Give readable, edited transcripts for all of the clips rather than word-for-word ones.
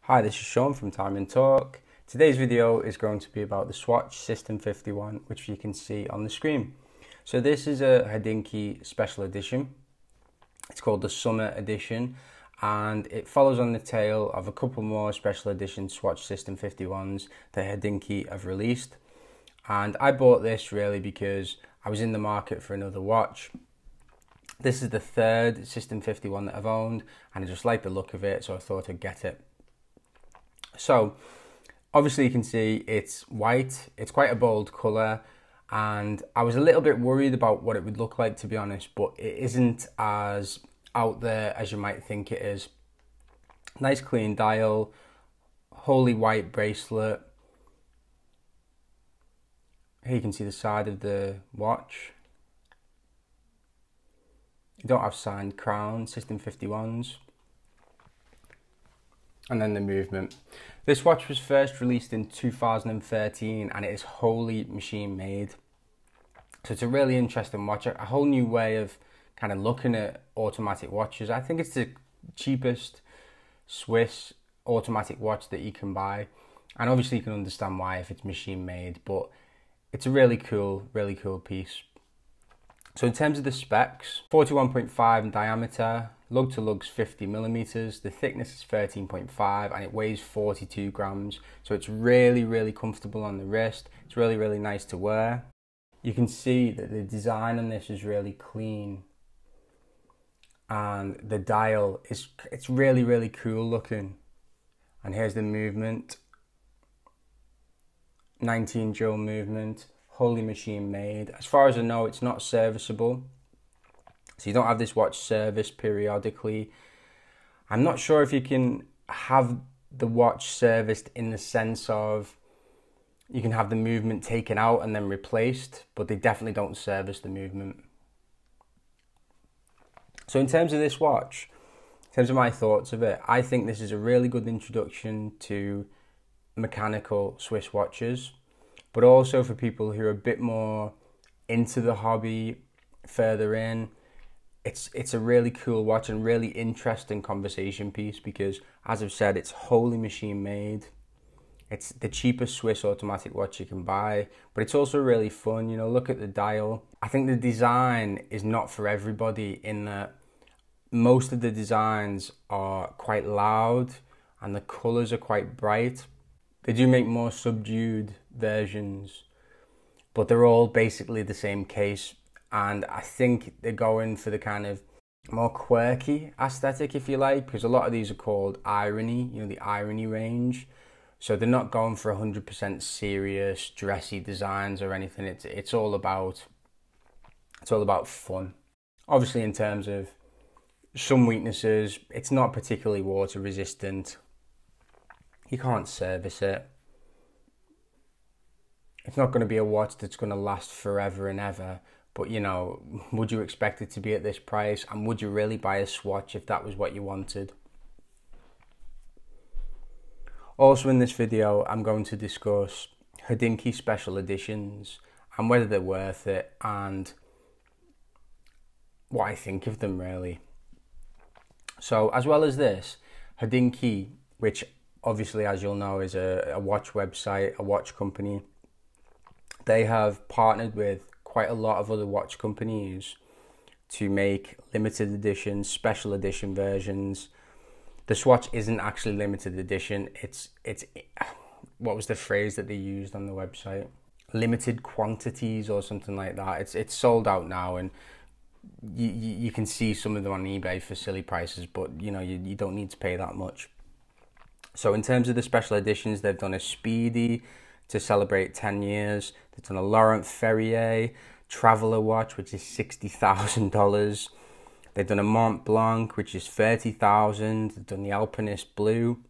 Hi, this is Sean from Time and Talk. Today's video is going to be about the Swatch Sistem 51, which you can see on the screen. So this is a Hodinkee special edition. It's called the Summer Edition, and it follows on the tail of a couple more special edition Swatch Sistem 51s that Hodinkee have released. And I bought this really because I was in the market for another watch. This is the third Sistem 51 that I've owned, and I just like the look of it, so I thought I'd get it. So obviously you can see it's white, it's quite a bold colour, and I was a little bit worried about what it would look like, to be honest, but it isn't as out there as you might think it is. Nice clean dial, wholly white bracelet. Here you can see the side of the watch. You don't have signed crown, Sistem 51s. And then the movement. This watch was first released in 2013 and it is wholly machine made. So it's a really interesting watch, a whole new way of kind of looking at automatic watches. I think it's the cheapest Swiss automatic watch that you can buy. And obviously you can understand why if it's machine made, but it's a really cool piece. So in terms of the specs, 41.5 in diameter, lug to lug's 50 millimeters, the thickness is 13.5 and it weighs 42 grams. So it's really comfortable on the wrist. It's really nice to wear. You can see that the design on this is really clean. And the dial it's really cool looking. And here's the movement. 19 drill movement. Wholly machine made. As far as I know, it's not serviceable, so you don't have this watch serviced periodically. I'm not sure if you can have the watch serviced in the sense of you can have the movement taken out and then replaced, but they definitely don't service the movement. So in terms of this watch, in terms of my thoughts of it, I think this is a really good introduction to mechanical Swiss watches, but also for people who are a bit more into the hobby, further in. It's a really cool watch and really interesting conversation piece because, as I've said, it's wholly machine made. It's the cheapest Swiss automatic watch you can buy, but it's also really fun. You know, look at the dial. I think the design is not for everybody in that most of the designs are quite loud and the colours are quite bright. They do make more subdued versions, but they're all basically the same case, and I think they're going for the kind of more quirky aesthetic, if you like, because a lot of these are called irony, you know, the irony range. So they're not going for 100% serious, dressy designs or anything. It's all about fun. Obviously, in terms of some weaknesses, it's not particularly water resistant. You can't service it. It's not going to be a watch that's going to last forever and ever. But, you know, would you expect it to be at this price? And would you really buy a Swatch if that was what you wanted? Also in this video, I'm going to discuss Hodinkee special editions and whether they're worth it and what I think of them, really. So, as well as this, Hodinkee, which obviously, as you'll know, is a watch website, a watch company. They have partnered with quite a lot of other watch companies to make limited edition, special edition versions. The Swatch isn't actually limited edition. It's what was the phrase that they used on the website? Limited quantities or something like that. It's sold out now, and you can see some of them on eBay for silly prices, but you know you don't need to pay that much. So in terms of the special editions, they've done a Speedy to celebrate 10 years. They've done a Laurent Ferrier Traveler watch, which is $60,000. They've done a Mont Blanc, which is $30,000. They've done the Alpinist Blue.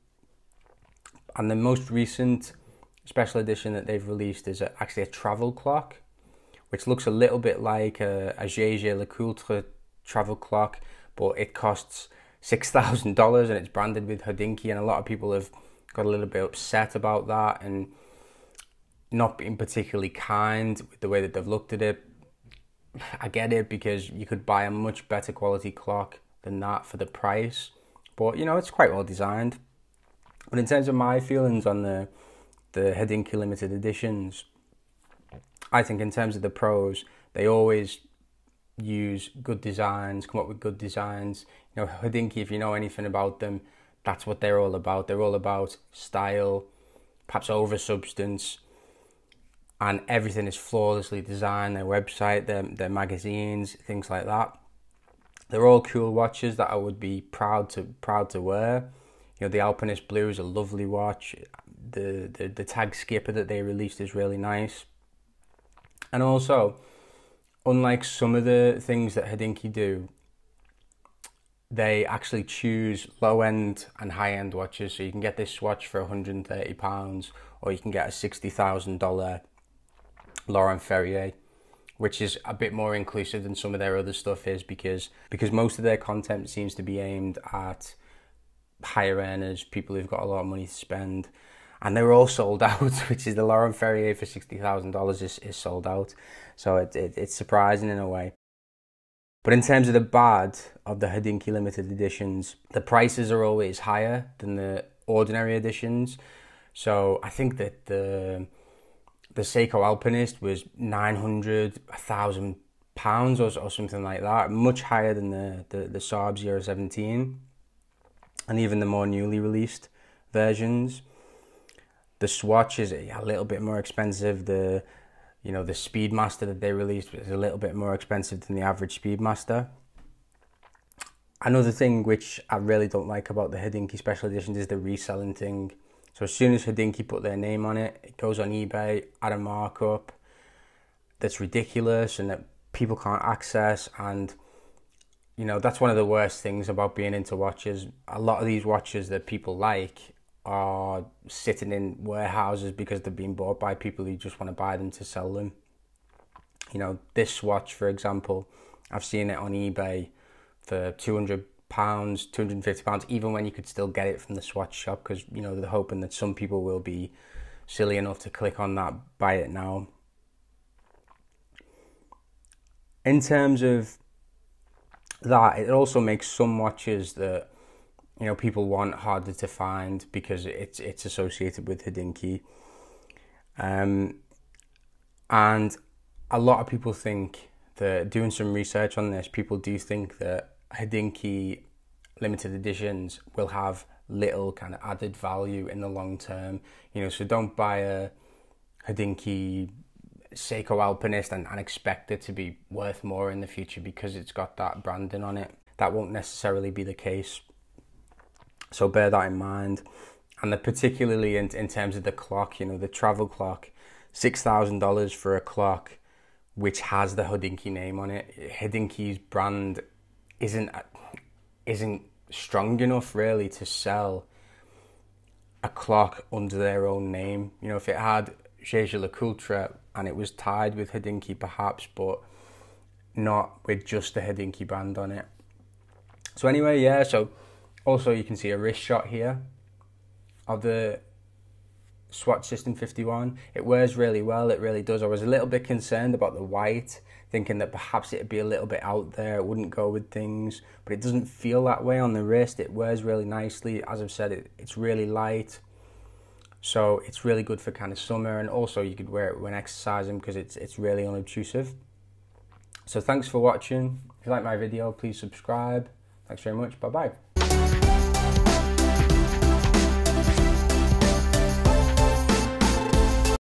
And the most recent special edition that they've released is actually a travel clock, which looks a little bit like a Jaeger LeCoultre travel clock, but it costs $6,000 and it's branded with Hodinkee, and a lot of people have got a little bit upset about that and not being particularly kind with the way that they've looked at it. I get it, because you could buy a much better quality clock than that for the price, but you know, it's quite well designed. But in terms of my feelings on the Hodinkee limited editions, I think in terms of the pros, they always use good designs, come up with good designs. You know, Hodinkee, if you know anything about them, that's what they're all about. They're all about style, perhaps over substance, and everything is flawlessly designed. Their website, their magazines, things like that. They're all cool watches that I would be proud to wear. You know, the Alpinist Blue is a lovely watch. The Tag Skipper that they released is really nice. And also, unlike some of the things that Hodinkee do, they actually choose low-end and high-end watches. So you can get this Swatch for £130, or you can get a $60,000 Laurent Ferrier, which is a bit more inclusive than some of their other stuff is, because most of their content seems to be aimed at higher earners, people who've got a lot of money to spend. And they were all sold out, which is the Laurent Ferrier for $60,000 is sold out. So it's surprising in a way. But in terms of the bad of the Hodinkee limited editions, the prices are always higher than the ordinary editions. So I think that the Seiko Alpinist was £900, £1,000 or something like that, much higher than the Saab 017 and even the more newly released versions. The Swatch is a little bit more expensive. The Speedmaster that they released was a little bit more expensive than the average Speedmaster. Another thing which I really don't like about the Hodinkee special editions is the reselling thing. So as soon as Hodinkee put their name on it, it goes on eBay at a markup that's ridiculous and that people can't access. And you know, that's one of the worst things about being into watches. A lot of these watches that people like are sitting in warehouses because they've been bought by people who just want to buy them to sell them. You know, this watch, for example, I've seen it on eBay for £200, £250, even when you could still get it from the Swatch shop, because, you know, they're hoping that some people will be silly enough to click on that, buy it now. In terms of that, it also makes some watches that, you know, people want harder to find because it's associated with Hodinkee. And a lot of people think that, doing some research on this, people do think that Hodinkee limited editions will have little kind of added value in the long term. You know, so don't buy a Hodinkee Seiko Alpinist and expect it to be worth more in the future because it's got that branding on it. That won't necessarily be the case. So bear that in mind. And particularly in terms of the clock, you know, the travel clock, $6,000 for a clock which has the Hodinkee name on it. Hodinkee's brand isn't strong enough really to sell a clock under their own name. You know, if it had Jaeger-LeCoultre and it was tied with Hodinkee perhaps, but not with just the Hodinkee brand on it. So anyway, yeah, so also you can see a wrist shot here of the Swatch Sistem 51. It wears really well, it really does. I was a little bit concerned about the white, thinking that perhaps it'd be a little bit out there, it wouldn't go with things, but it doesn't feel that way on the wrist. It wears really nicely. As I've said, it's really light, so it's really good for kind of summer, and also you could wear it when exercising because it's really unobtrusive. So thanks for watching. If you like my video, please subscribe. Thanks very much. Bye bye.